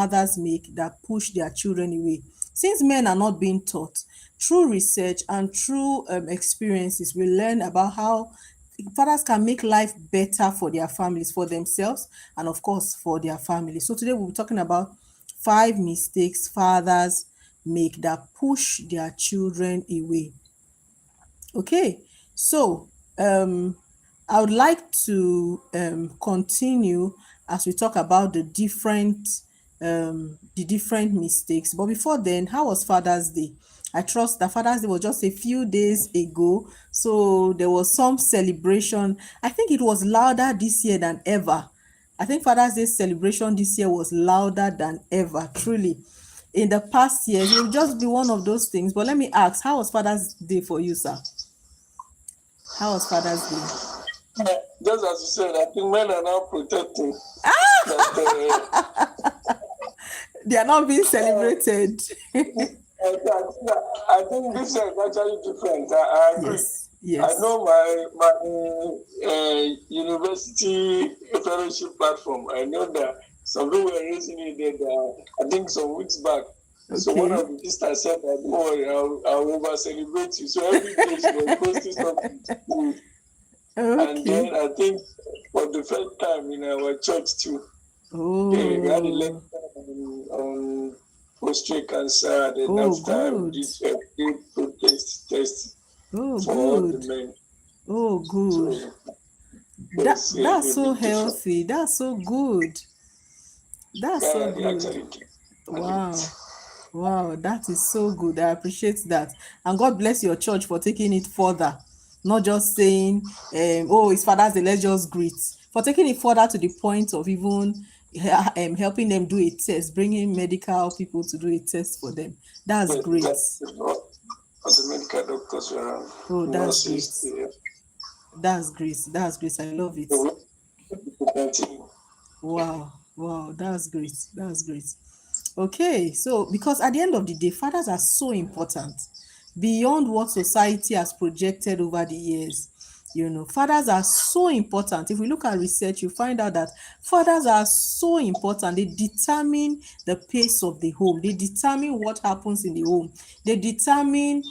fathers make that push their children away. Since men are not being taught, through research and through experiences, we learn about how fathers can make life better for their families, for themselves, and of course for their families. So today we'll be talking about 5 mistakes fathers make that push their children away. Okay, so I would like to continue as we talk about the different mistakes. But before then, how was Father's Day? I trust that Father's Day was just a few days ago, so there was some celebration. I think it was louder this year than ever. I think Father's Day celebration this year was louder than ever, truly. In the past years, it will just be one of those things. But let me ask, how was Father's Day for you, sir? How was Father's Day? Just as you said, I think men are now protecting. They are not being celebrated. I think this is actually different. I agree. Yes. I know my university fellowship platform. I know that some people were raising it there. I think some weeks back. Okay. So one of the sisters said that, don't worry, I'll over celebrate you. So every day she was posting something to do. Okay. And then I think for the first time in our church too, we had a lecture on prostate cancer, and after this protest test for all the men. Oh, good. So, that's so healthy. That's so good. That's so good. Wow, that is so good. I appreciate that. And God bless your church for taking it further. Not just saying, it's Father's Day, let's just greet. For taking it further to the point of even helping them do a test, bringing medical people to do a test for them. That's great. The medical doctors around. Oh, that's great. That's great. That's great. I love it. Wow, that's great. That's great. Okay, so because at the end of the day, fathers are so important beyond what society has projected over the years. Fathers are so important. If we look at research, you find out that fathers are so important. They determine the pace of the home. They determine what happens in the home. They determine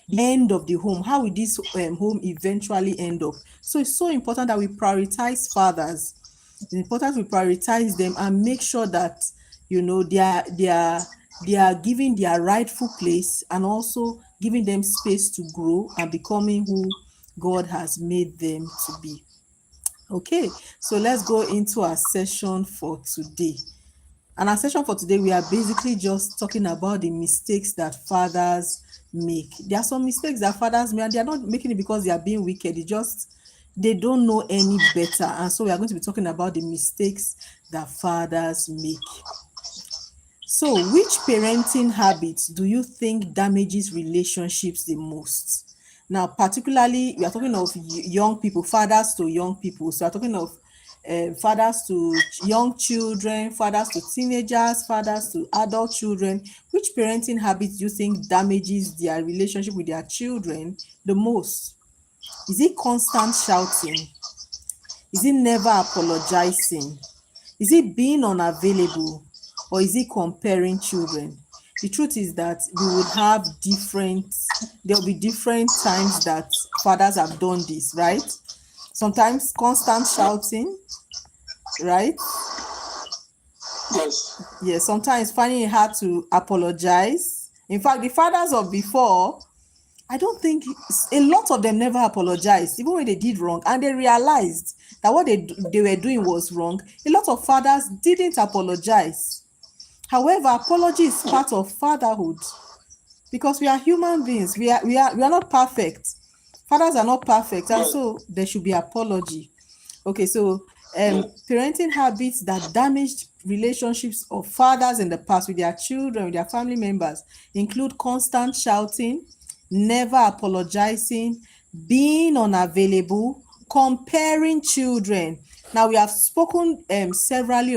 the end of the home. How will this home eventually end up? So it's so important that we prioritize fathers. It's important we prioritize them and make sure that they are giving their rightful place and also giving them space to grow and becoming who God has made them to be. Okay, so let's go into our session for today. And our session for today, we are basically just talking about the mistakes that fathers make. There are some mistakes that fathers make, and they are not making it because they are being wicked. They don't know any better. And so we are going to be talking about the mistakes that fathers make. So, which parenting habits do you think damages relationships the most? Now, particularly, we are talking of young people, fathers to young people. So, we are talking of fathers to young children, fathers to teenagers, fathers to adult children. Which parenting habits do you think damages their relationship with their children the most? Is it constant shouting? Is it never apologizing? Is it being unavailable? Or is it comparing children? The truth is that there'll be different times that fathers have done this, right? Sometimes constant shouting, right? Yes. Yes, sometimes finding it hard to apologize. In fact, the fathers of before, I don't think a lot of them never apologized, even when they did wrong, and they realized that what they were doing was wrong. A lot of fathers didn't apologize. However, apology is part of fatherhood because we are human beings. We are not perfect. Fathers are not perfect, and so there should be apology. Okay, so parenting habits that damaged relationships of fathers in the past with their children, with their family members, include constant shouting, never apologizing, being unavailable, comparing children. Now, we have spoken severally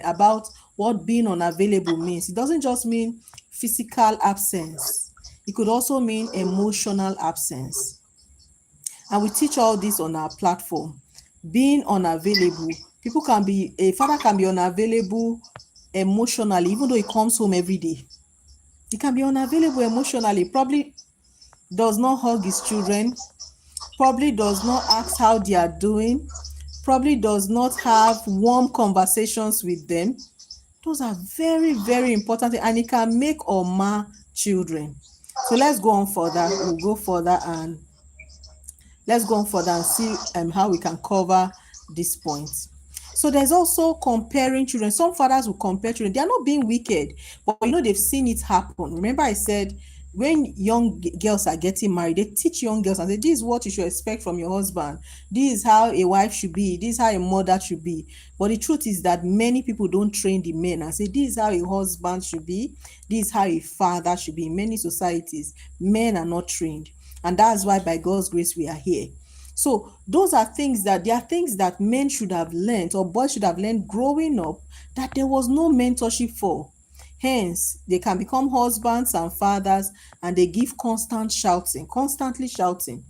about what being unavailable means. It doesn't just mean physical absence. It could also mean emotional absence. And we teach all this on our platform. Being unavailable. A father can be unavailable emotionally, even though he comes home every day. He can be unavailable emotionally, probably does not hug his children, probably does not ask how they are doing, probably does not have warm conversations with them. Those are very, very important, and it can make or mar children. So let's go on further. We'll go further and let's go on further and see how we can cover this point. So there's also comparing children. Some fathers will compare children. They are not being wicked, but they've seen it happen. Remember I said when young girls are getting married, they teach young girls and say, this is what you should expect from your husband. This is how a wife should be. This is how a mother should be. But the truth is that many people don't train the men and say, this is how a husband should be. This is how a father should be. In many societies, men are not trained. And that's why by God's grace, we are here. So those are things that men should have learned, or boys should have learned growing up, that there was no mentorship for. Hence, they can become husbands and fathers, and they give constantly shouting,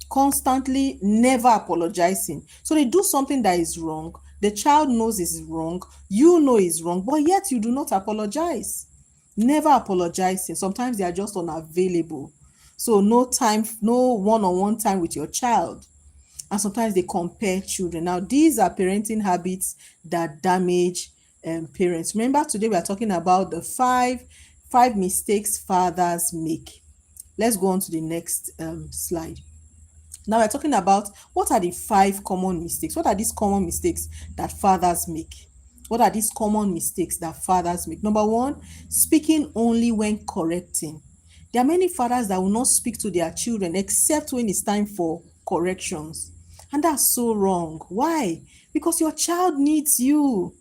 constantly never apologizing. So they do something that is wrong. The child knows is wrong. You know is wrong, but yet you do not apologize. Never apologizing. Sometimes they are just unavailable. So no time, no one-on-one time with your child. And sometimes they compare children. Now, these are parenting habits that damage parents. Remember, today we are talking about the five mistakes fathers make. Let's go on to the next slide. Now we're talking about what are the 5 common mistakes. What are these common mistakes that fathers make? What are these common mistakes that fathers make? Number 1, speaking only when correcting. There are many fathers that will not speak to their children except when it's time for corrections. And that's so wrong. Why? Because your child needs you.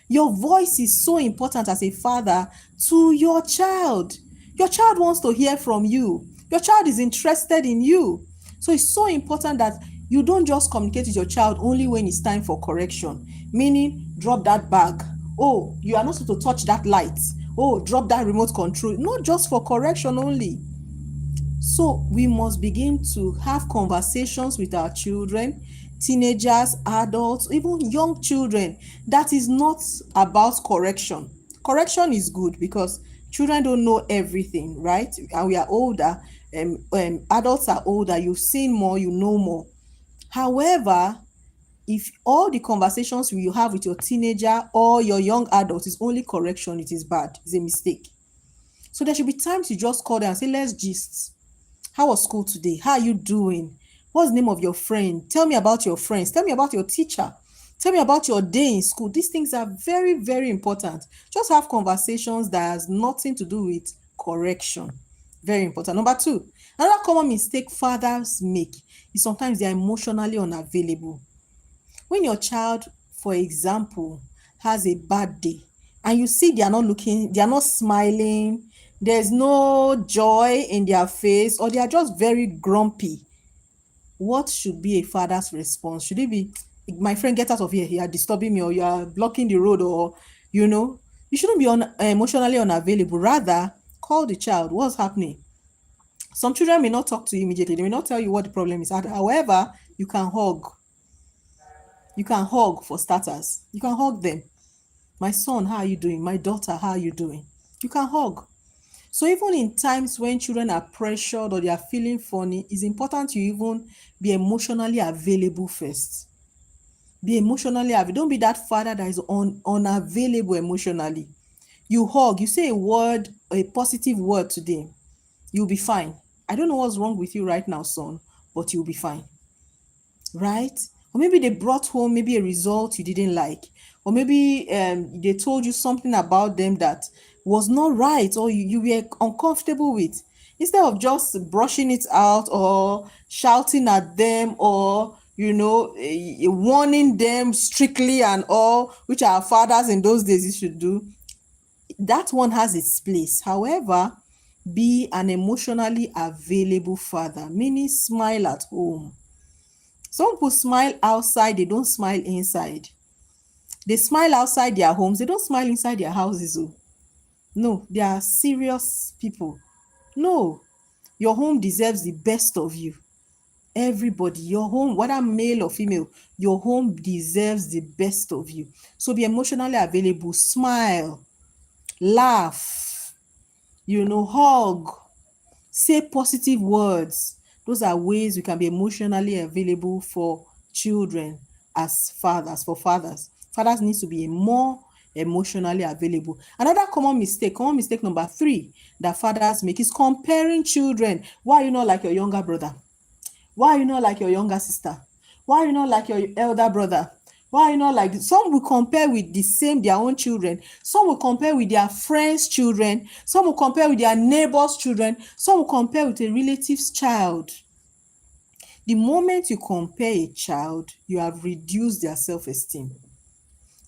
Your voice is so important as a father to your child. Your child wants to hear from you. Your child is interested in you. So it's so important that you don't just communicate with your child only when it's time for correction. Meaning, drop that bag. Oh, you are not supposed to touch that light. Oh, drop that remote control. Not just for correction only. So we must begin to have conversations with our children, teenagers, adults, even young children. That is not about correction. Correction is good because children don't know everything, right? And we are older, adults are older, you've seen more, you know more. However, if all the conversations you have with your teenager or your young adult is only correction, it is bad, it's a mistake. So there should be times you just call them and say, let's gist. How was school today? How are you doing? What's the name of your friend? Tell me about your friends. Tell me about your teacher. Tell me about your day in school. These things are very, very important. Just have conversations that has nothing to do with correction. Very important. Number 2, another common mistake fathers make is sometimes they are emotionally unavailable. When your child, for example, has a bad day and you see they are not smiling, there's no joy in their face, or they are just very grumpy, what should be a father's response? Should it be, my friend, get out of here, you are disturbing me, or you are blocking the road, or you shouldn't be emotionally unavailable. Rather, call the child. What's happening? Some children may not talk to you immediately. They may not tell you what the problem is. However, you can hug. You can hug, for starters. You can hug them. My son, how are you doing? My daughter, how are you doing? You can hug. So even in times when children are pressured or they are feeling funny, it's important you even be emotionally available first. Be emotionally available. Don't be that father that is unavailable emotionally. You hug, you say a word, a positive word today. You'll be fine. I don't know what's wrong with you right now, son, but you'll be fine. Right? Or maybe they brought home maybe a result you didn't like. Or maybe they told you something about them that was not right, or you were uncomfortable with. Instead of just brushing it out or shouting at them, or warning them strictly and all, which our fathers in those days should do, that one has its place. However, be an emotionally available father, meaning smile at home. Some people smile outside, they don't smile inside. They smile outside their homes, they don't smile inside their houses. No, they are serious people. No, your home deserves the best of you. Everybody, your home, whether male or female, your home deserves the best of you. So be emotionally available, smile, laugh, hug, say positive words. Those are ways we can be emotionally available for children as fathers, for fathers. Fathers need to be more emotionally available. Another common mistake number 3 that fathers make is comparing children. Why are you not like your younger brother? Why are you not like your younger sister? Why are you not like your elder brother? Why are you not like some will compare with their own children, some will compare with their friends' children, some will compare with their neighbors' children, some will compare with a relative's child. The moment you compare a child, you have reduced their self-esteem.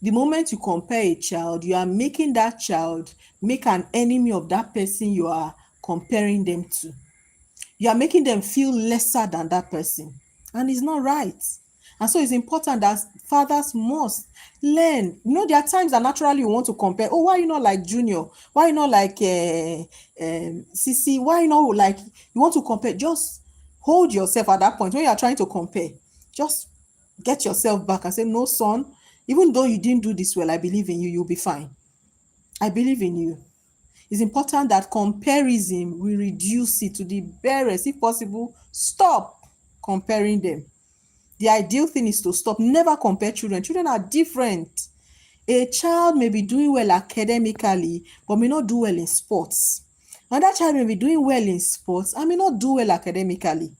The moment you compare a child, you are making that child make an enemy of that person you are comparing them to. You are making them feel lesser than that person, and it's not right. And so it's important that fathers must learn. There are times that naturally you want to compare. Oh, why are you not like Junior? Why are you not like Sisi? Why are you not like, you want to compare? Just hold yourself at that point when you are trying to compare. Just get yourself back and say, no, son, even though you didn't do this well, I believe in you. You'll be fine. I believe in you. It's important that comparison, we reduce it to the barest. If possible, stop comparing them. The ideal thing is to stop. Never compare children. Children are different. A child may be doing well academically, but may not do well in sports. Another child may be doing well in sports and may not do well academically.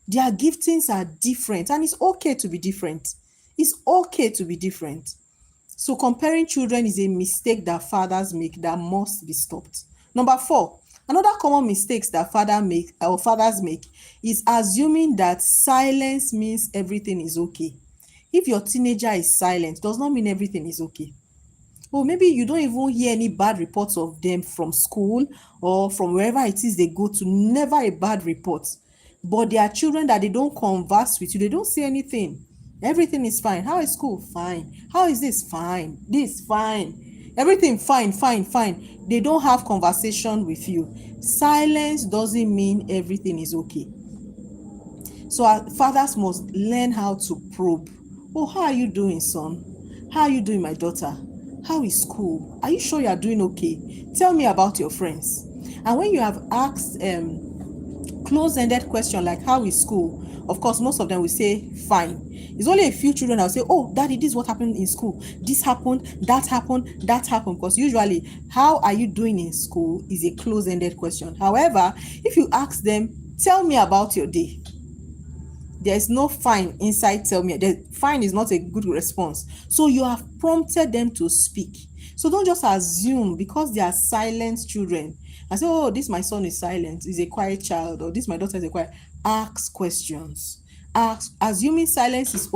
Their giftings are different, and it's okay to be different. It's okay to be different. So comparing children is a mistake that fathers make that must be stopped. Number 4, another common mistakes that fathers make is assuming that silence means everything is okay. If your teenager is silent, does not mean everything is okay. Or maybe you don't even hear any bad reports of them from school or from wherever it is they go to, never a bad report. But there are children that they don't converse with you, they don't say anything. Everything is fine. How is school? Fine. How is this? Fine. This, fine. Everything fine, fine, fine. They don't have conversation with you. Silence doesn't mean everything is okay. So our fathers must learn how to probe. Oh, how are you doing, son? How are you doing, my daughter? How is school? Are you sure you are doing okay? Tell me about your friends. And when you have asked close-ended question like how is school, of course most of them will say fine. It's only a few children that will say, oh daddy, this is what happened in school, this happened, that happened, that happened. Because usually how are you doing in school is a close-ended question. However, if you ask them, tell me about your day, there's no fine inside tell me. The fine is not a good response. So you have prompted them to speak. So don't just assume because they are silent children and say, oh, this my son is silent, is a quiet child, or this my daughter is a quiet. Ask questions. Assuming silence is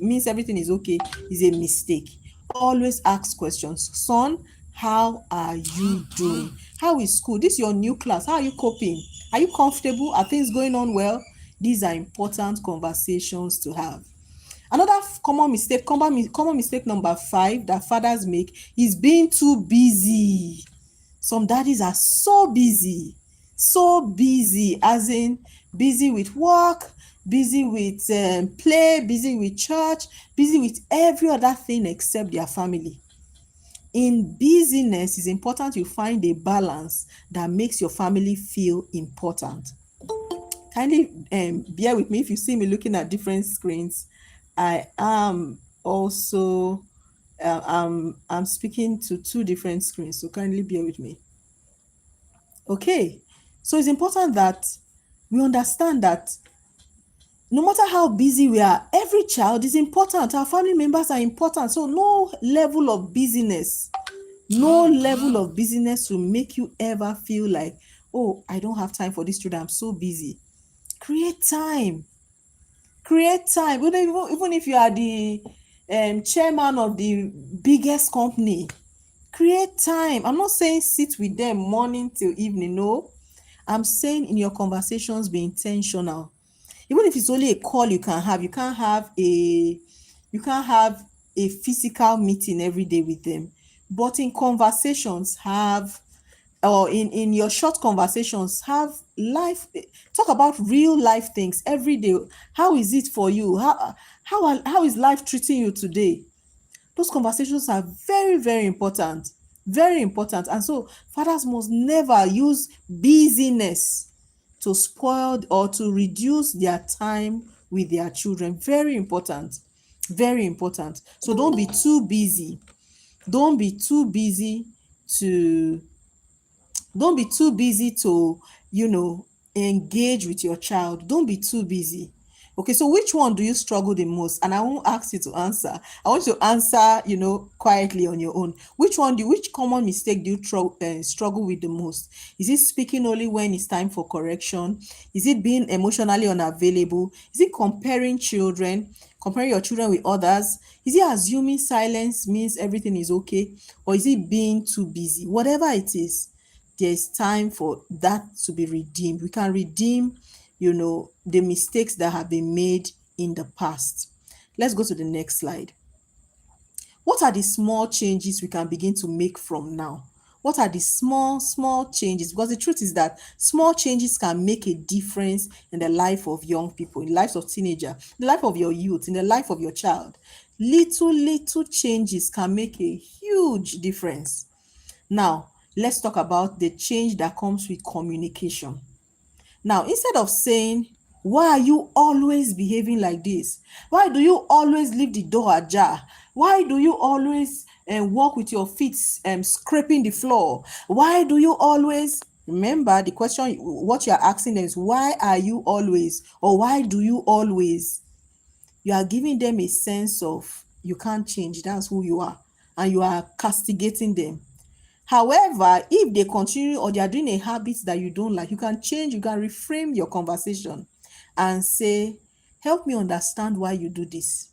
means everything is okay is a mistake. Always ask questions. Son, how are you doing? How is school? This is your new class. How are you coping? Are you comfortable? Are things going on well? These are important conversations to have. Another common mistake number 5 that fathers make is being too busy. Some daddies are so busy, as in busy with work, busy with play, busy with church, busy with every other thing except their family. In busyness, it's important you find a balance that makes your family feel important. Kindly bear with me if you see me looking at different screens. I am also I'm speaking to 2 different screens, so kindly bear with me. Okay, so it's important that we understand that no matter how busy we are, every child is important. Our family members are important. So no level of busyness will make you ever feel like, oh, I don't have time for this children, I'm so busy. Create time. Even if you are the chairman of the biggest company, create time. I'm not saying sit with them morning till evening. No, I'm saying in your conversations, be intentional. Even if it's only a call you can't have a physical meeting every day with them, but in conversations, have or in your short conversations, have life, talk about real life things every day. How is it for you? How is life treating you today? Those conversations are very, very important. Very important. And so fathers must never use busyness to spoil or to reduce their time with their children. Very important. Very important. So don't be too busy. Don't be too busy to don't be too busy to, engage with your child. Don't be too busy. Okay, so which one do you struggle the most? And I won't ask you to answer. I want you to answer, quietly on your own. Which common mistake do you struggle with the most? Is it speaking only when it's time for correction? Is it being emotionally unavailable? Is it comparing your children with others? Is it assuming silence means everything is okay? Or is it being too busy? Whatever it is, there is time for that to be redeemed. We can redeem, the mistakes that have been made in the past. Let's go to the next slide. What are the small changes we can begin to make from now? What are the small changes? Because the truth is that small changes can make a difference in the life of young people, in the lives of teenagers, in the life of your youth, in the life of your child. Little changes can make a huge difference. Now, let's talk about the change that comes with communication. Now, instead of saying, why are you always behaving like this? Why do you always leave the door ajar? Why do you always walk with your feet scraping the floor? Why do you always... Remember, the question, what you're asking them is, why are you always, or why do you always? You are giving them a sense of you can't change, that's who you are, and you are castigating them. However, if they continue or they are doing a habit that you don't like, you can change, you can reframe your conversation and say, help me understand why you do this.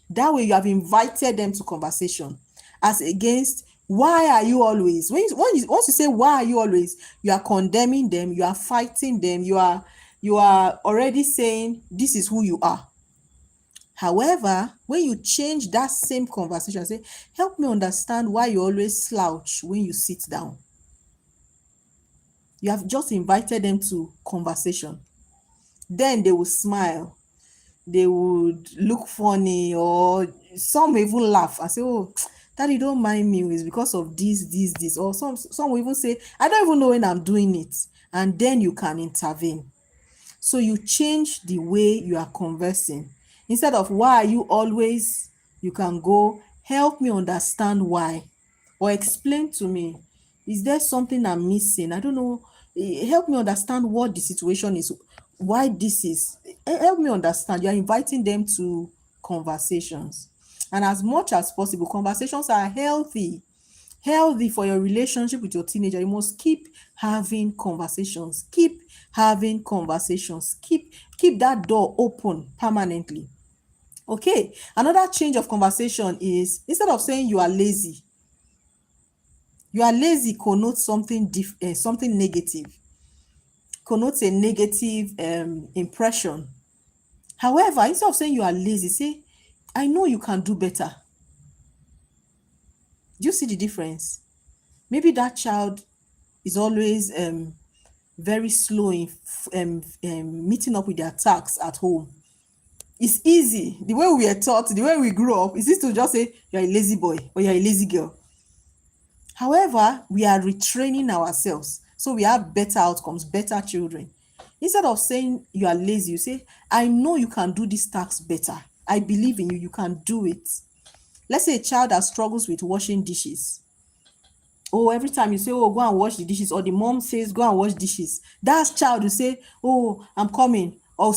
That way you have invited them to conversation, as against, why are you always? Once you say, why are you always, you are condemning them, you are fighting them, you are already saying, this is who you are. However, when you change that same conversation, say, help me understand why you always slouch when you sit down. You have just invited them to conversation. Then they will smile. They would look funny, or some even laugh and say, oh, Daddy, don't mind me. It's because of this. Or some will even say, I don't even know when I'm doing it. And then you can intervene. So you change the way you are conversing. Instead of, why are you always, you can go, help me understand why, or explain to me, is there something I'm missing? I don't know. Help me understand what the situation is, why this is. Help me understand. You're inviting them to conversations. And as much as possible, conversations are healthy for your relationship with your teenager. You must keep having conversations. Keep that door open permanently. Okay, another change of conversation is, instead of saying you are lazy connotes something negative, connotes a negative impression. However, instead of saying you are lazy, say, I know you can do better. Do you see the difference? Maybe that child is always very slow in meeting up with their tasks at home. It's easy. The way we are taught, the way we grew up, is it to just say, you're a lazy boy or you're a lazy girl. However, we are retraining ourselves, so we have better outcomes, better children. Instead of saying you are lazy, you say, I know you can do this task better. I believe in you. You can do it. Let's say a child that struggles with washing dishes. Oh, every time you say, oh, go and wash the dishes, or the mom says, go and wash dishes, that child will say, oh, I'm coming. Or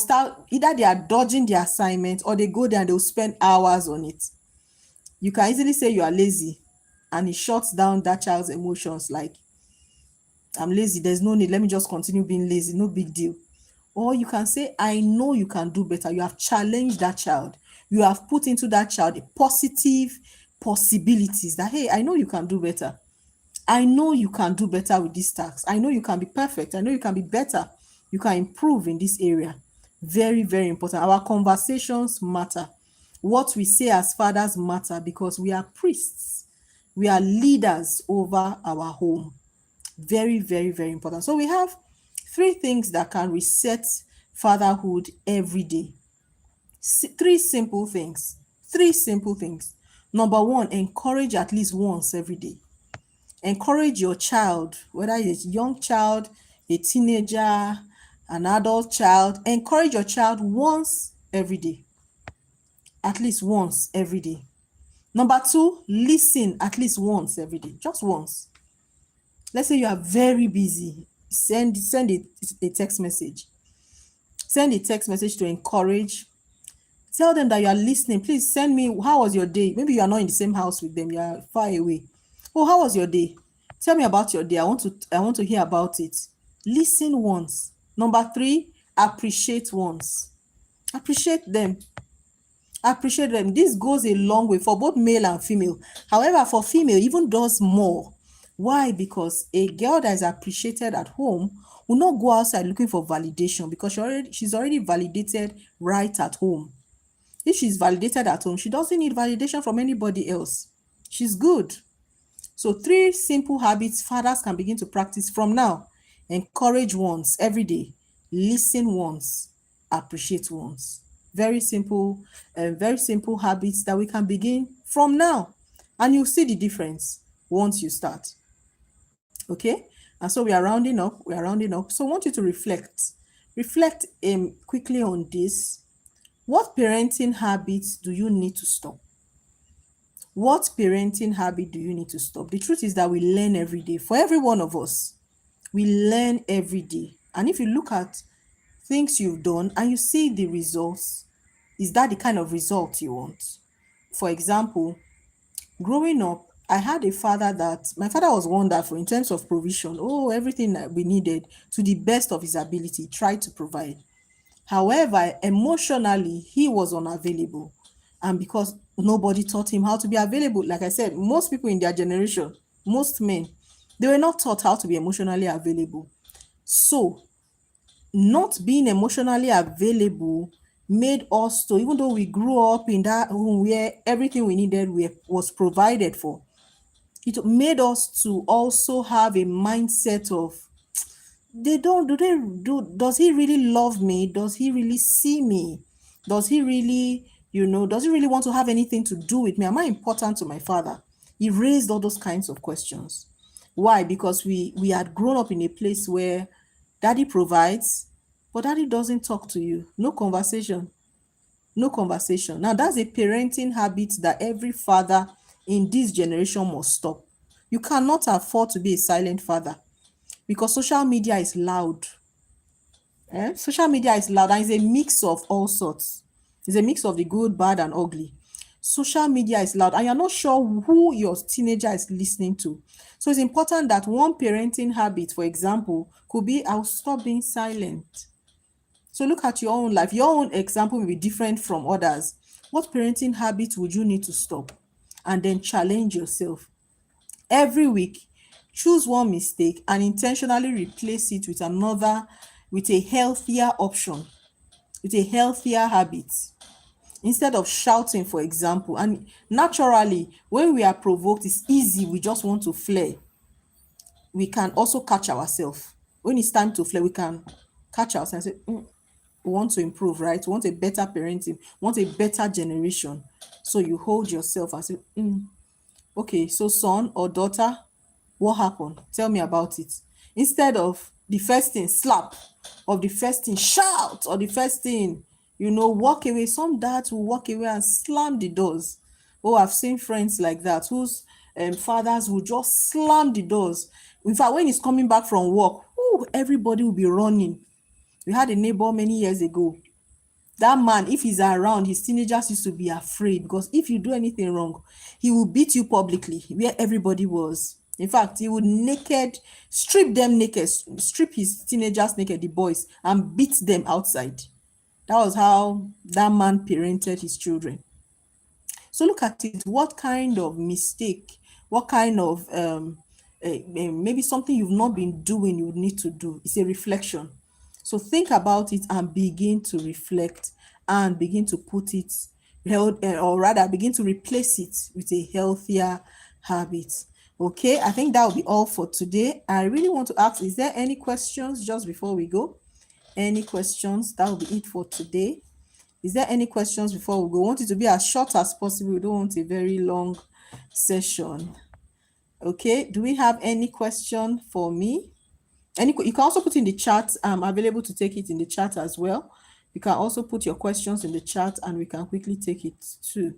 either they are dodging the assignment, or they go there and they'll spend hours on it. You can easily say you are lazy, and it shuts down that child's emotions, like, I'm lazy, there's no need, let me just continue being lazy, no big deal. Or you can say, I know you can do better. You have challenged that child. You have put into that child positive possibilities that, hey, I know you can do better. I know you can do better with this task. I know you can be perfect. I know you can be better. You can improve in this area. Very, very important. Our conversations matter. What we say as fathers matter, because we are priests. We are leaders over our home. Very, very, very important. So we have 3 things that can reset fatherhood every day. 3 simple things. 3 simple things. Number 1, encourage at least once every day. Encourage your child, whether it's a young child, a teenager, an adult child. Encourage your child once every day. At least once every day. Number 2, listen at least once every day. Just once. Let's say you are very busy. Send a text message. Send a text message to encourage. Tell them that you are listening. Please send me, how was your day? Maybe you are not in the same house with them. You are far away. Oh, how was your day? Tell me about your day. I want to hear about it. Listen once. Number 3, appreciate once. Appreciate them. Appreciate them. This goes a long way for both male and female. However, for female, even does more. Why? Because a girl that is appreciated at home will not go outside looking for validation, because she's already validated right at home. If she's validated at home, she doesn't need validation from anybody else. She's good. So 3 simple habits fathers can begin to practice from now. Encourage once every day. Listen once. Appreciate once. Very simple habits that we can begin from now. And you'll see the difference once you start. Okay? And so we are rounding up. So I want you to reflect. Reflect quickly on this. What parenting habits do you need to stop? What parenting habit do you need to stop? The truth is that we learn every day. For every one of us, we learn every day. And if you look at things you've done and you see the results, is that the kind of result you want? For example, growing up, I had a father my father was wonderful in terms of provision. Oh, everything that we needed to the best of his ability, tried to provide. However, emotionally, he was unavailable. And because nobody taught him how to be available, like I said, most people in their generation, most men, they were not taught how to be emotionally available. So, not being emotionally available made us to, even though we grew up in that home where everything we needed was provided for, it made us to also have a mindset of, does he really love me? Does he really see me? Does he really want to have anything to do with me? Am I important to my father? He raised all those kinds of questions. Why? Because we had grown up in a place where daddy provides, but daddy doesn't talk to you. No conversation. Now, that's a parenting habit that every father in this generation must stop. You cannot afford to be a silent father, because social media is loud. Social media is loud, and it's a mix of all sorts. It's a mix of the good, bad, and ugly. Social media is loud, and you're not sure who your teenager is listening to. So it's important that one parenting habit, for example, could be, I'll stop being silent. So look at your own life. Your own example may be different from others. What parenting habit would you need to stop? And then challenge yourself. Every week, choose one mistake and intentionally replace it with another, with a healthier option, with a healthier habit. Instead of shouting, for example, and naturally, when we are provoked, it's easy, we just want to flare. We can also catch ourselves. When it's time to flare, we can catch ourselves and say, we want to improve, right? We want a better parenting, want a better generation. So you hold yourself and say, okay, so son or daughter, what happened? Tell me about it. Instead of the first thing, slap, or the first thing, shout, or the first thing, walk away. Some dads will walk away and slam the doors. Oh, I've seen friends like that whose fathers will just slam the doors. In fact, when he's coming back from work, everybody will be running. We had a neighbor many years ago. That man, if he's around, his teenagers used to be afraid, because if you do anything wrong, he will beat you publicly where everybody was. In fact, he would strip them naked, strip his teenagers naked, the boys, and beat them outside. That was how that man parented his children. So look at it. What kind of mistake, what kind of maybe something you've not been doing, you would need to do. It's a reflection. So think about it and begin to reflect and begin to put it, or rather begin to replace it with a healthier habit. Okay, I think that will be all for today. I really want to ask, is there any questions just before we go? Any questions? That will be it for today. Is there any questions before we go? We want it to be as short as possible. We don't want a very long session. Okay, do we have any question for me? You can also put in the chat. I'm available to take it in the chat as well. You can also put your questions in the chat and we can quickly take it too.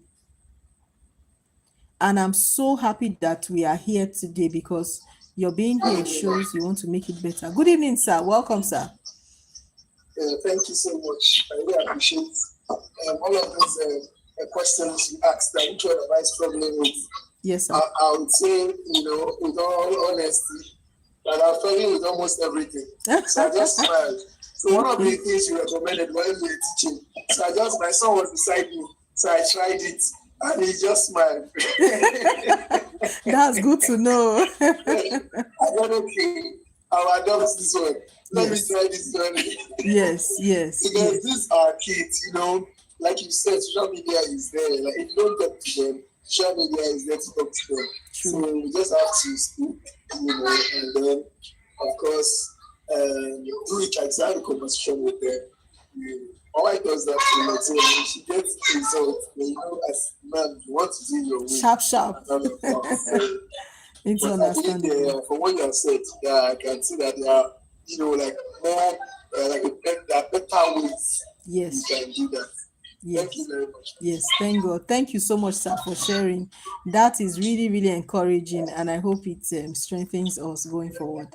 And I'm so happy that we are here today because your being here shows you want to make it better. Good evening, sir. Welcome, sir. Thank you so much. I really appreciate all of those questions you asked that which one am I struggling with. Yes, sir. I would say, with all honesty, that I'm struggling with almost everything. So I just smiled. So one of the things you recommended when we were teaching, so my son was beside me, so I tried it, and he just smiled. That's good to know. I thought, okay, I'll adopt this one. Let me try this one. Yes. Because these are kids, like you said, social media is there. Like if you don't talk to them, social media is there to talk to them. True. So we just have to speak, and then, of course, do it like have a conversation with them. My wife does that so when she gets results, as man, you want to do your way. Sharp. It's understandable. From what you have said, I can see that there are, like more, there are better ways. Yes. You can do that. Yes. Thank you very much. Yes, thank God. Thank you so much, sir, for sharing. That is really, really encouraging, and I hope it strengthens us going forward.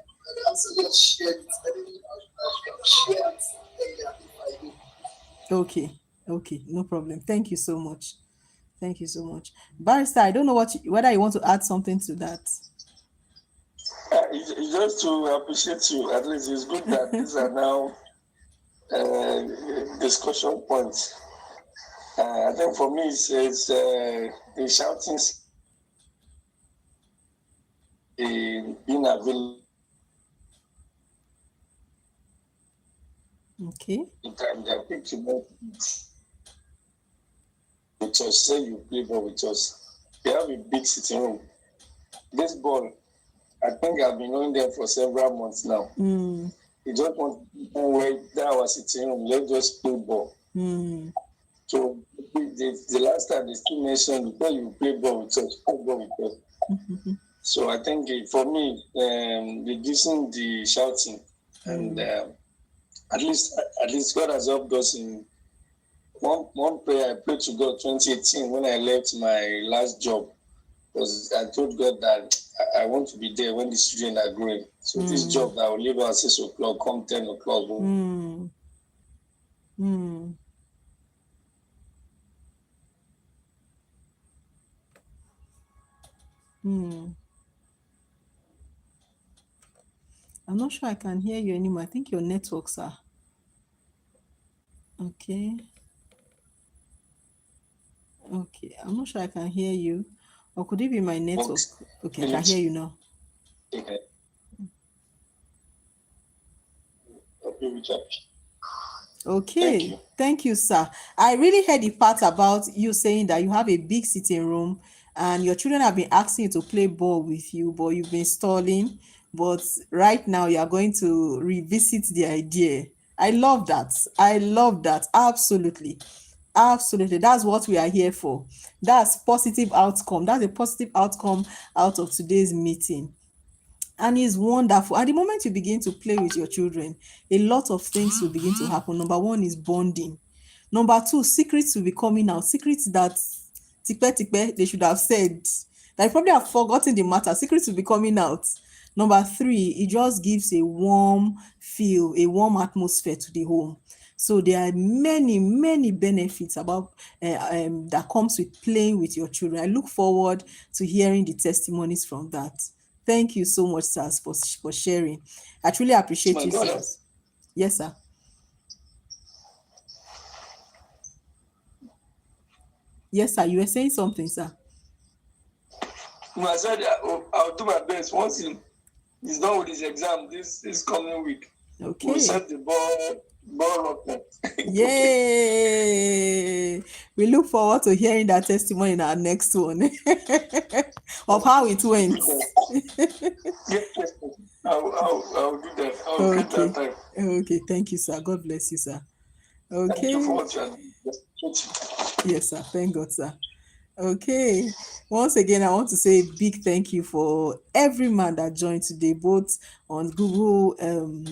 Okay, no problem. Thank you so much. Barrister, I don't know whether you want to add something to that. Just to appreciate you, at least it's good that these are now discussion points. I think for me, it's the shouting, being available. Okay. They are quick to know with us. Say you play ball with us. They have a big sitting room. This ball, I think I've been knowing them for several months now. You just want to wait that our sitting room. Let's just play ball. So the last time they still mentioned before you play ball with us, play ball with us. Mm-hmm. So I think for me, reducing the shouting and at least God has helped us in one prayer I prayed to God 2018 when I left my last job. Because I told God that I want to be there when the children are growing. So this job that I will leave at 6 o'clock, come 10 o'clock. I'm not sure I can hear you anymore. I think your networks are okay. I'm not sure I can hear you. Or could it be my network? Okay, I can hear you now. Okay, thank you, sir. I really heard the part about you saying that you have a big sitting room and your children have been asking you to play ball with you, but you've been stalling. But right now you are going to revisit the idea. I love that. Absolutely. That's what we are here for. That's positive outcome. That's a positive outcome out of today's meeting. And it's wonderful. At the moment you begin to play with your children, a lot of things will begin to happen. Number one is bonding. Number two, secrets will be coming out. Secrets that they should have said. They probably have forgotten the matter. Secrets will be coming out. Number three, it just gives a warm feel, a warm atmosphere to the home. So there are many, many benefits about that comes with playing with your children. I look forward to hearing the testimonies from that. Thank you so much, sir, for sharing. I truly appreciate you, sir. Yes, sir. Yes, sir. You were saying something, sir. No, I said I'll do my best. Once he's done with his exam this coming week, we'll set the ball More of them. Yay! We look forward to hearing that testimony in our next one of how it went. Yes. I'll do that. I'll get Okay. that time. Okay. Thank you, sir. God bless you, sir. Thank you for Okay. what you are doing. Yes, sir. Thank God, sir. Okay. Once again, I want to say a big thank you for every man that joined today, both on Google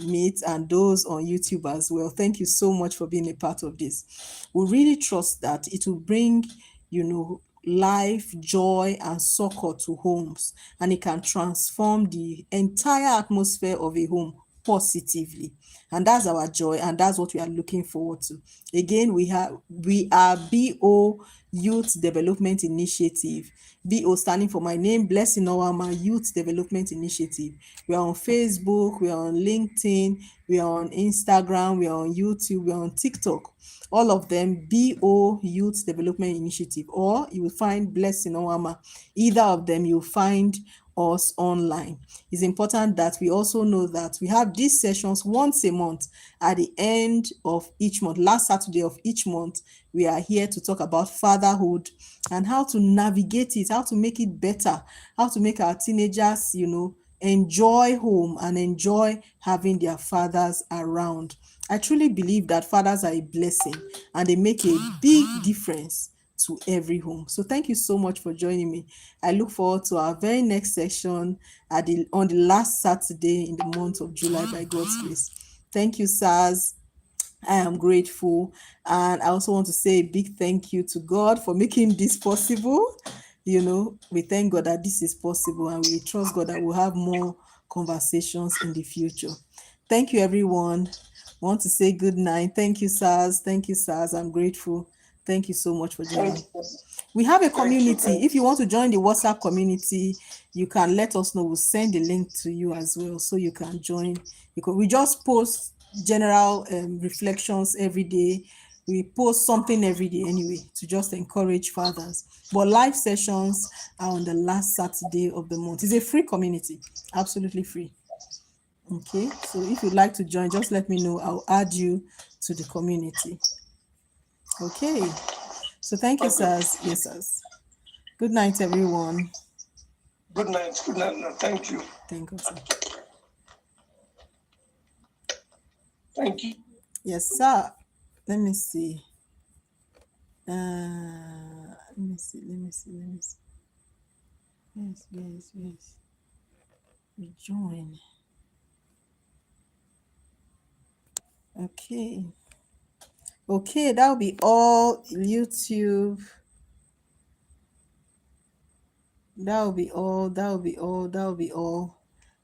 Meet and those on YouTube as well. Thank you so much for being a part of this. We really trust that it will bring, life, joy, and succor to homes, and it can transform the entire atmosphere of a home positively. And that's our joy, and that's what we are looking forward to. Again, we are BO Youth Development Initiative. BO standing for my name, Blessing Owama Youth Development Initiative. We are on Facebook, we are on LinkedIn, we are on Instagram, we are on YouTube, we are on TikTok. All of them BO Youth Development Initiative, or you will find Blessing Owama. Either of them you'll find us online. It's important that we also know that we have these sessions once a month at the end of each month. Last Saturday of each month, we are here to talk about fatherhood and how to navigate it, how to make it better, how to make our teenagers, enjoy home and enjoy having their fathers around. I truly believe that fathers are a blessing and they make a big difference to every home. So thank you so much for joining me. I look forward to our very next session on the last Saturday in the month of July by God's grace. Thank you, sirs. I am grateful. And I also want to say a big thank you to God for making this possible. We thank God that this is possible, and we trust God that we'll have more conversations in the future. Thank you, everyone. I want to say good night. Thank you, sirs. Thank you, sirs. I'm grateful. Thank you so much for joining. We have a community. If you want to join the WhatsApp community, you can let us know. We'll send the link to you as well, so you can join. Because we just post general reflections every day. We post something every day anyway to just encourage fathers. But live sessions are on the last Saturday of the month. It's a free community, absolutely free. Okay, so if you'd like to join, just let me know. I'll add you to the community. Okay, so thank you, sirs. Yes, sirs. Good night, everyone. Good night. Good night. Thank you. Thank you, sir. Thank you. Yes, sir. Let me see. Let me see. Yes. Rejoin. Okay, that'll be all. YouTube. That'll be all.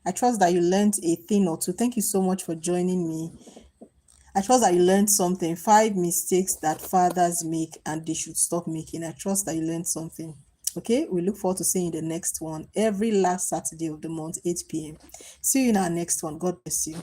I trust that you learned a thing or two. Thank you so much for joining me. I trust that you learned something. 5 mistakes that fathers make and they should stop making. I trust that you learned something. Okay, we look forward to seeing the next one every last Saturday of the month, 8 p.m. See you in our next one. God bless you.